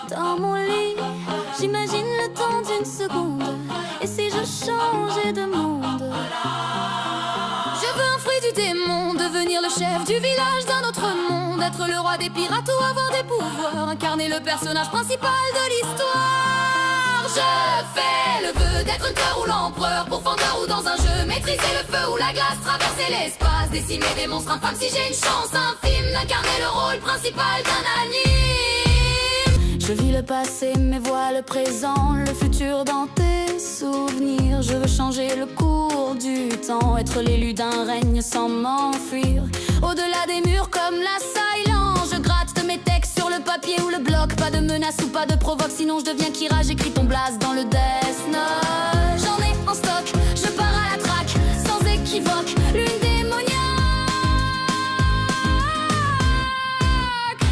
Dans mon lit, j'imagine le temps d'une seconde. Et si je changeais de monde? Je veux un fruit du démon, devenir le chef du village d'un autre monde. Être le roi des pirates ou avoir des pouvoirs, incarner le personnage principal de l'histoire. Je fais le vœu d'être un cœur ou l'empereur, pourfendeur ou dans un jeu, maîtriser le feu ou la glace, traverser l'espace, décimer des monstres infâmes si j'ai une chance infime d'incarner le rôle principal d'un anime. Je vis le passé mais vois le présent, le futur dans tes souvenirs. Je veux changer le cours du temps, être l'élu d'un règne sans m'enfuir. Au-delà des murs comme l'assaillant, je gratte de mes textes sur le papier ou le bloc. Pas de menace ou pas de provoque, sinon je deviens Kira. J'écris ton blaze dans le Death Note. J'en ai en stock, je pars à la traque, sans équivoque, lune démoniaque.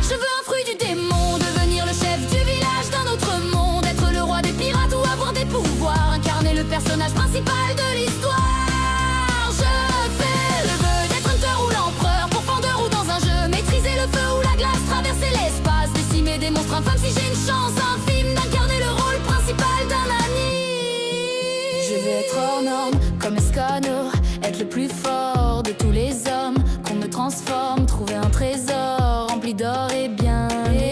Je veux un fruit du démon, devenir le chef du village d'un autre monde. Être le roi des pirates ou avoir des pouvoirs, incarner le personnage principal de l'histoire. Je fais le vœu d'être hunter ou l'empereur, pourfendeur ou dans un jeu, maîtriser le feu ou la glace, traverser l'espace, décimer des monstres infâmes si j'ai une chance infime d'incarner le rôle principal d'un anime. Je veux être hors norme comme Escanor, être le plus fort de tous les hommes, qu'on me transforme, trouver un trésor rempli d'or et bien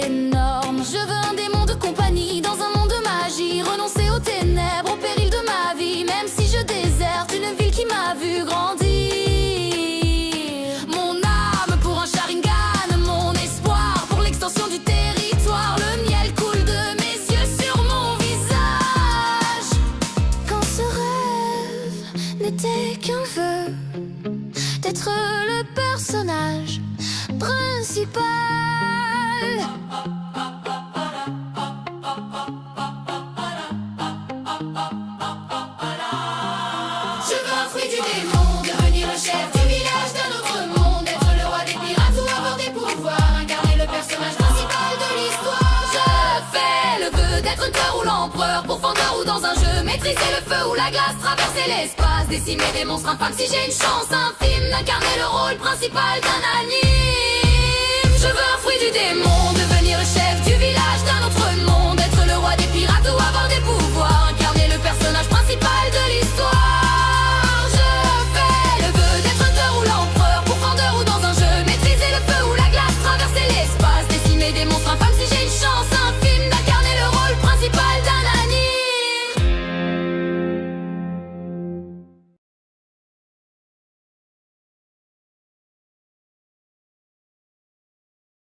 énorme. Je veux un démon de compagnie dans un monde de magie, renoncer aux ténèbres, au péril de ma vie, même si je déserte une ville qui m'a vu grandir. Mon âme pour un Sharingan, mon espoir pour l'extension du territoire. Le miel coule de mes yeux sur mon visage. Quand ce rêve n'était qu'un vœu d'être le personnage principal. Je veux un fruit du démon, devenir le chef du village d'un autre monde. Être le roi des pirates ou avoir des pouvoirs, incarner le personnage principal de l'histoire. Je fais le vœu d'être un cœur ou l'empereur, pourfendeur ou dans un jeu, maîtriser le feu ou la glace, traverser l'espace, décimer des monstres infâmes si j'ai une chance infime d'incarner le rôle principal d'un anime. Je veux un fruit du démon,